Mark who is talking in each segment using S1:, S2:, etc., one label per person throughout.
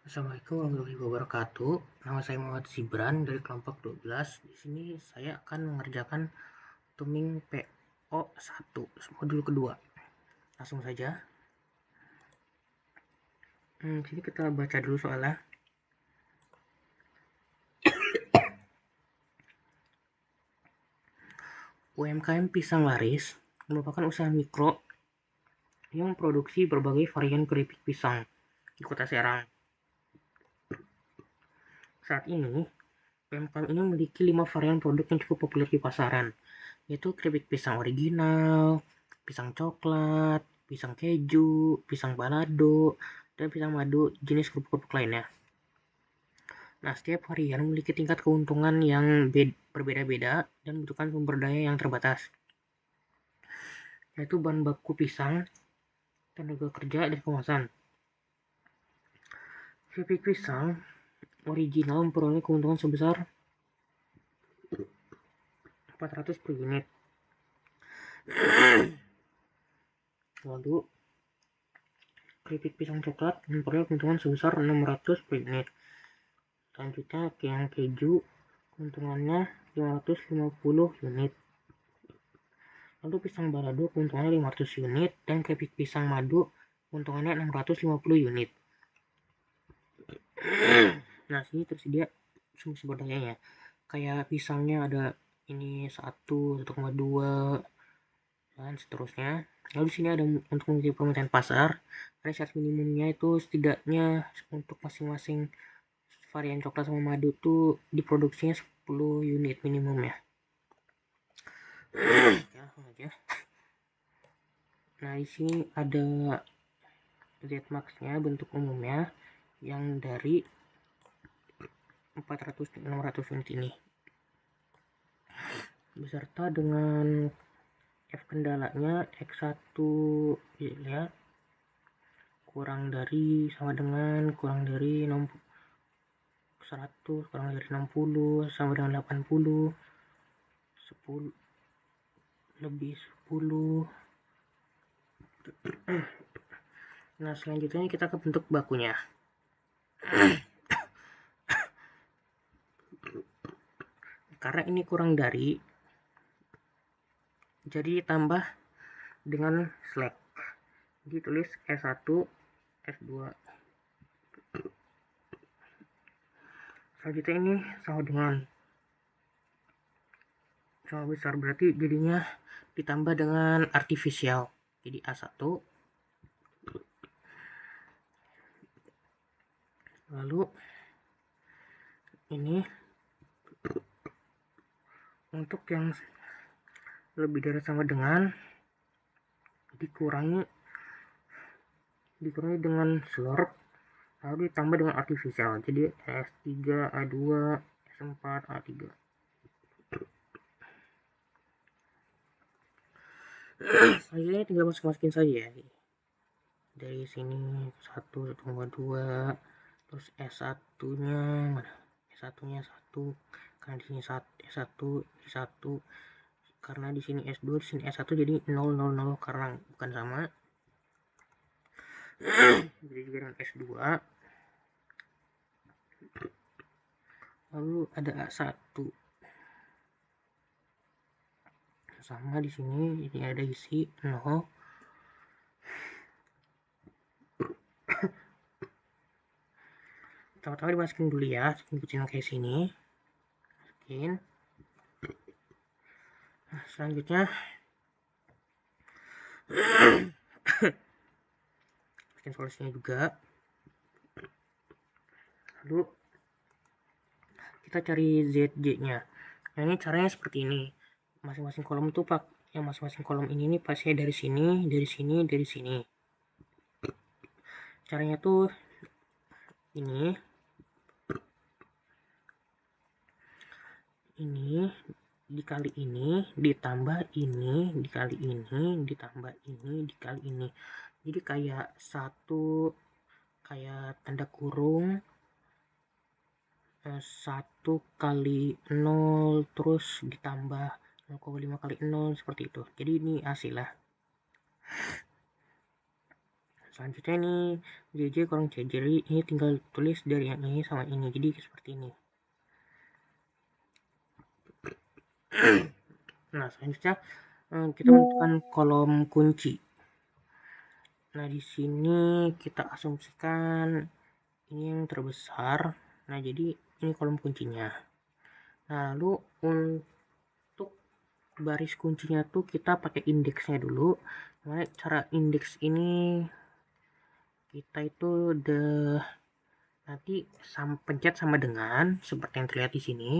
S1: Assalamualaikum warahmatullahi wabarakatuh. Nama saya Muhammad Zibran dari kelompok 12. Di sini saya akan mengerjakan Tuming PO1 modul kedua. Langsung saja. Sini kita baca dulu soalnya. UMKM Pisang Laris merupakan usaha mikro yang memproduksi berbagai varian keripik pisang di Kota Serang. Saat ini, UMKM ini memiliki 5 varian produk yang cukup populer di pasaran, yaitu keripik pisang original, pisang coklat, pisang keju, pisang balado, dan pisang madu jenis kerupuk-kerupuk lainnya. Nah, setiap varian memiliki tingkat keuntungan yang berbeda-beda dan membutuhkan sumber daya yang terbatas, yaitu bahan baku pisang, tenaga kerja, dan kemasan. Keripik pisang original memperoleh keuntungan sebesar 400 per unit. Lalu keripik pisang coklat memperoleh keuntungan sebesar 600 per unit. Selanjutnya yang keju keuntungannya 550 unit. Lalu pisang balado keuntungannya 500 unit dan keripik pisang madu keuntungannya 650 unit. Nah, sini tersedia sumber dayanya. Kayak pisangnya ada ini 1,2 dan seterusnya. Lalu sini ada untuk mengikuti permintaan pasar. Ada syarat minimumnya itu setidaknya untuk masing-masing varian coklat sama madu tuh diproduksinya 10 unit minimum ya. Ya. Nah, di sini ada Zmax-nya bentuk umumnya yang dari 400-600 unit ini. Beserta dengan F kendalanya X1 ya. Kurang dari 100, kurang dari 60 sama dengan 80, 10 lebih 10. Nah, selanjutnya kita ke bentuk bakunya. Karena ini kurang dari, jadi tambah dengan slack. Ditulis S1, S2. Selanjutnya ini sama besar, berarti jadinya ditambah dengan artifisial. Jadi A1. Lalu ini untuk yang lebih dari sama dengan dikurangi dengan slurp, lalu ditambah dengan artifisial, jadi S3, A2, S4, A3. Selanjutnya tinggal masukin saja ya. Dari sini 1,2, terus S1 nya mana? S1 nya 1, karena di sini S1 karena di sini S2, di sini S1, jadi 000 karena bukan sama. Jadi juga dengan S2. Lalu ada A1. Sama di sini, ini ada isi 0. Pertama-tama dimasukin dulu ya, ikutin kayak sini. Masukin. Nah, selanjutnya masukin solusinya juga. Lalu kita cari ZJ-nya. Nah, ini caranya seperti ini. Masing-masing kolom tuh masing-masing kolom ini nih pasti dari sini, dari sini, dari sini. Caranya tuh ini dikali ini ditambah ini dikali ini ditambah ini dikali ini, jadi kayak tanda kurung 1 kali 0 terus ditambah 0,5 kali 0 seperti itu. Jadi ini hasil lah. Selanjutnya nih JJ kurang C, jadi ini tinggal tulis dari yang ini sama ini, jadi seperti ini. Nah selanjutnya kita menentukan kolom kunci. Nah di sini kita asumsikan ini yang terbesar. Nah jadi ini kolom kuncinya. Nah lalu untuk baris kuncinya tuh kita pakai indeksnya dulu. Nah, cara indeks ini kita itu udah nanti pencet sama dengan seperti yang terlihat di sini.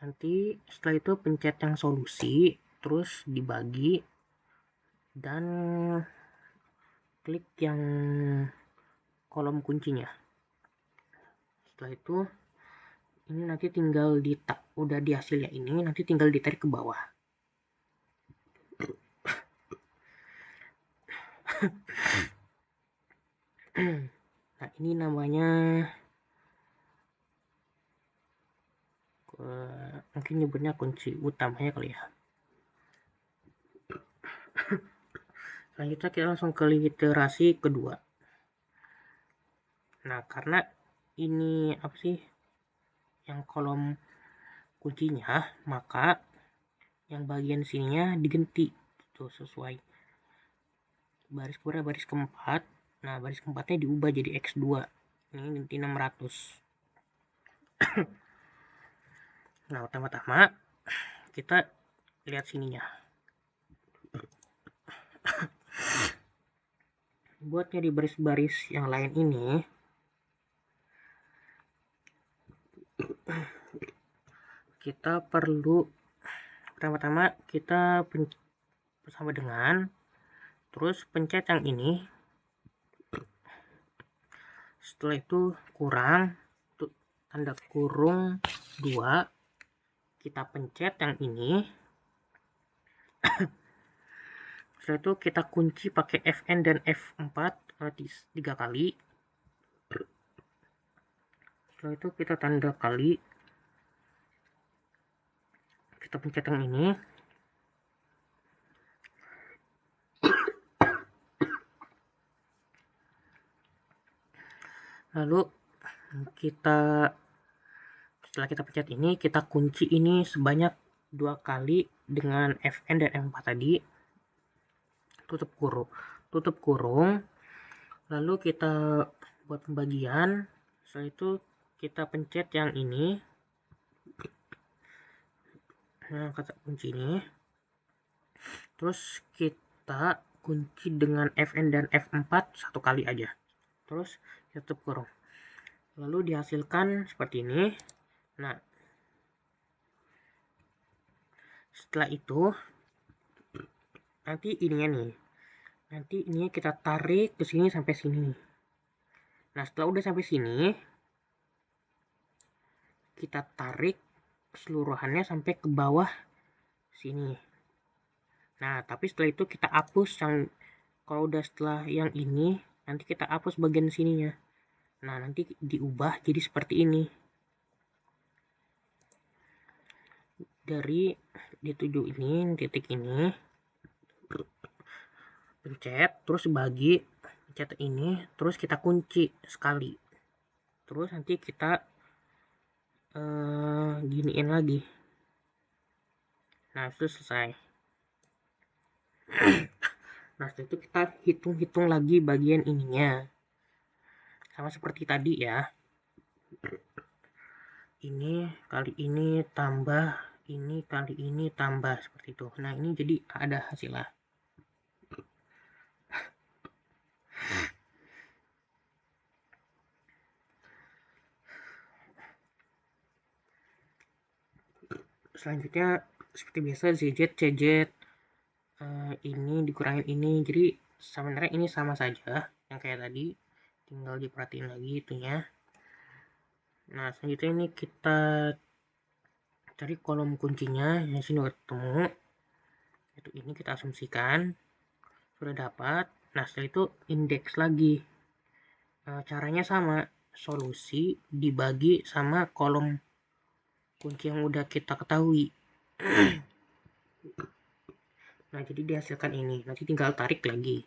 S1: Nanti setelah itu pencet yang solusi, terus dibagi dan klik yang kolom kuncinya. Setelah itu ini nanti tinggal udah di hasilnya ini nanti tinggal ditarik ke bawah. Nah ini namanya mungkin nyebutnya kunci utamanya kali ya. Selanjutnya kita langsung ke literasi kedua. Nah karena ini apa sih yang kolom kuncinya, maka yang bagian sininya diganti tuh sesuai baris baris keempat. Nah baris keempatnya diubah jadi X2, ini ganti 600. Nah pertama-tama kita lihat sininya. Buatnya di baris-baris yang lain ini kita perlu pertama-tama kita bersama dengan terus pencet yang ini. Setelah itu kurang tanda kurung 2, kita pencet yang ini. Setelah itu kita kunci pakai Fn dan F4 3 kali. Setelah itu kita tanda kali, kita pencet yang ini. Lalu setelah kita pencet ini, kita kunci ini sebanyak 2 kali dengan Fn dan F4 tadi. Tutup kurung. Lalu kita buat pembagian. Setelah itu kita pencet yang ini. Nah, kata kunci ini. Terus kita kunci dengan Fn dan F4 1 kali aja. Terus tutup kurung. Lalu dihasilkan seperti ini. Nah, setelah itu nanti ininya kita tarik ke sini sampai sini. Nah setelah udah sampai sini kita tarik keseluruhannya sampai ke bawah sini. Nah tapi setelah itu kita hapus yang kalau udah setelah yang ini nanti kita hapus bagian sininya. Nah nanti diubah jadi seperti ini. Dari dituju ini titik ini pencet terus bagi, pencet ini terus kita kunci sekali, terus nanti kita giniin lagi. Nah itu selesai. Nah setelah itu kita hitung-hitung lagi bagian ininya sama seperti tadi ya, ini kali ini tambah ini kali ini tambah seperti itu. Nah ini jadi ada hasilnya. Selanjutnya seperti biasa ZZ CZ ini dikurangin ini, jadi sebenarnya ini sama saja yang kayak tadi, tinggal diperhatiin lagi itunya. Nah selanjutnya ini kita cari kolom kuncinya yang sini udah ketemu, itu ini kita asumsikan sudah dapat. Nah setelah itu indeks lagi. Caranya sama, solusi dibagi sama kolom kunci yang udah kita ketahui. Nah jadi dihasilkan ini, nanti tinggal tarik lagi.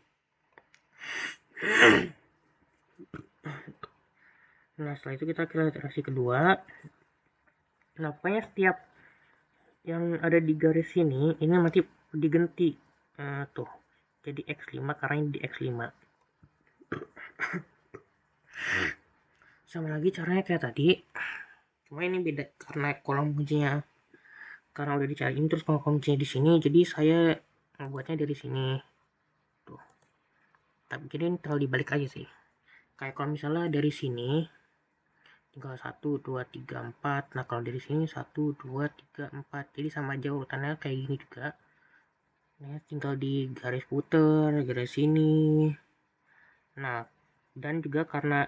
S1: Nah, setelah itu kita ke iterasi kedua. Nah, pokoknya setiap yang ada di garis ini nanti diganti tuh jadi X5 karena ini di X5. Sama lagi caranya kayak tadi, cuma ini beda karena kolom kuncinya karena udah dicariin terus kolom kuncinya di sini, jadi saya membuatnya dari sini tuh. Tapi jadi ini tinggal dibalik aja sih. Kayak kalau misalnya dari sini tinggal 1 2 3 4. Nah, kalau dari sini 1 2 3 4, jadi sama aja urutannya kayak gini juga. Nah, tinggal di garis puter garis sini. Nah, dan juga karena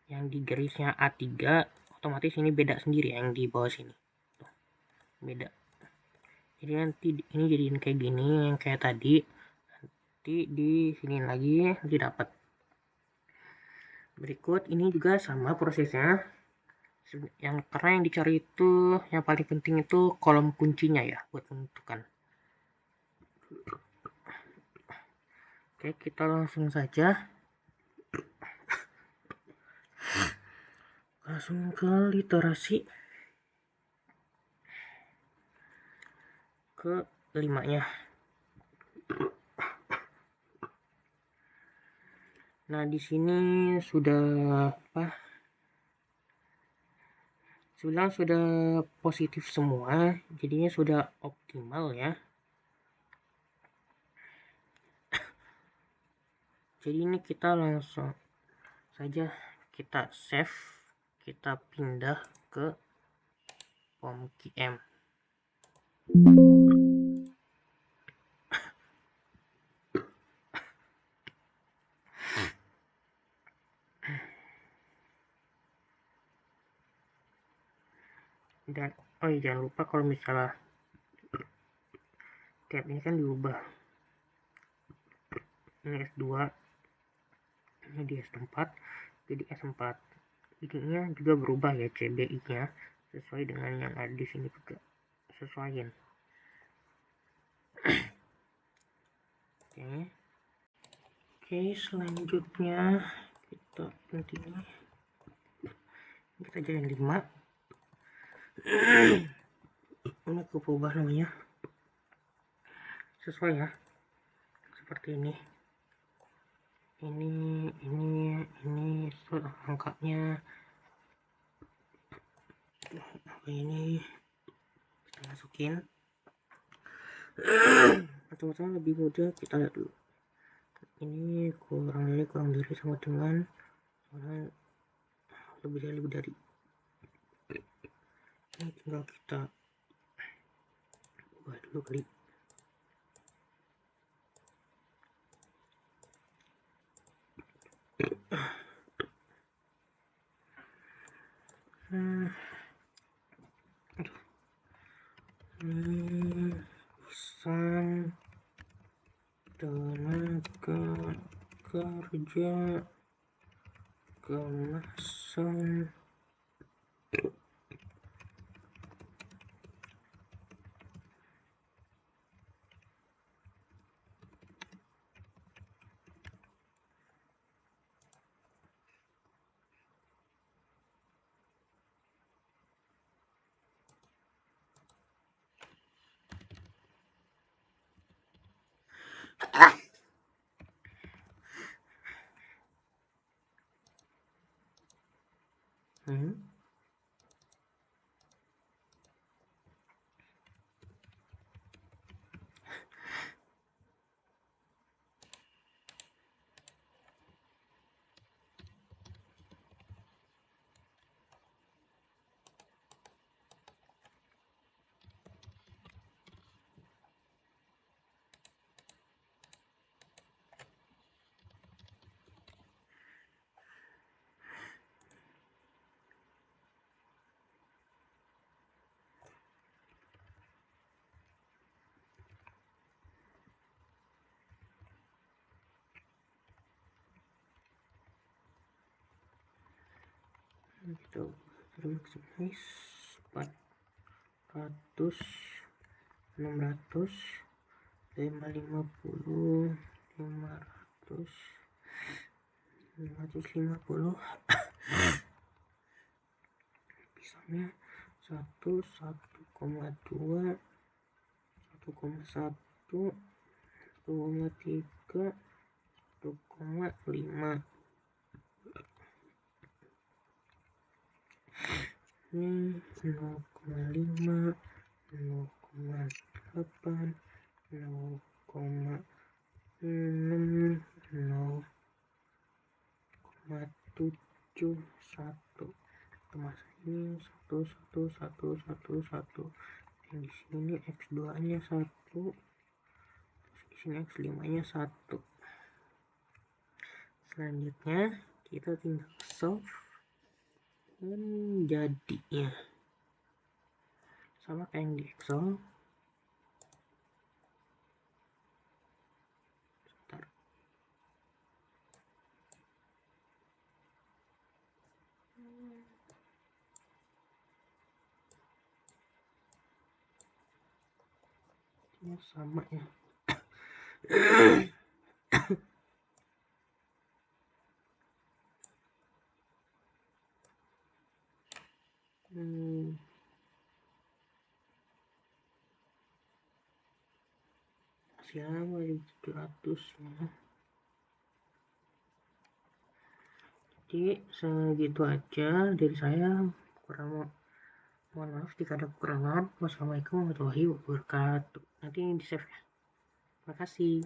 S1: yang di garisnya A3 otomatis ini beda sendiri yang di bawah sini. Tuh, beda. Jadi nanti ini jadiin kayak gini yang kayak tadi. Nanti di sini lagi nanti dapat. Berikut ini juga sama prosesnya. Yang karena yang dicari itu yang paling penting itu kolom kuncinya ya buat menentukan. Oke, kita langsung saja ke literasi ke 5-nya. Nah, di sini sudah apa? Sudah positif semua, jadinya sudah optimal ya. Jadi ini kita langsung saja kita save, kita pindah ke POM-QM. Dan oh iya, jangan lupa kalau misalnya tab ini kan diubah, ini S2, ini di S4 jadi S4. Ininya juga berubah ya, CBI nya sesuai dengan yang ada di sini juga sesuaiin. Oke, selanjutnya kita intinya kita jadi 5. Ini aku ubah namanya sesuai ya, seperti ini angkanya ini kita masukin. Teman-teman lebih mudah, kita lihat dulu ini kurang dari sama dengan lebih dari ini tinggal kita ubah dulu kali. Pesan tenaga kerja kemasan kita maximize 400 600 550 500 550 pisangnya 1, 1,2, 1,1, 1,3, 1,5. Ini 0,5, 0,8, 0,6, 0,7, 1. Kemas ini 1, 1, 1, 1, 1. Yang di sini X2 nya 1, terus di sini X5 nya 1. Selanjutnya kita tinggal solve dan jadinya sama kayak yang di Excel. Bentar. Ini sama ya. Siapa 700 ya. Jadi segitu aja dari saya. Mohon maaf jika ada kekurangan. Wassalamualaikum warahmatullahi wabarakatuh. Nanti di save ya. Terima kasih.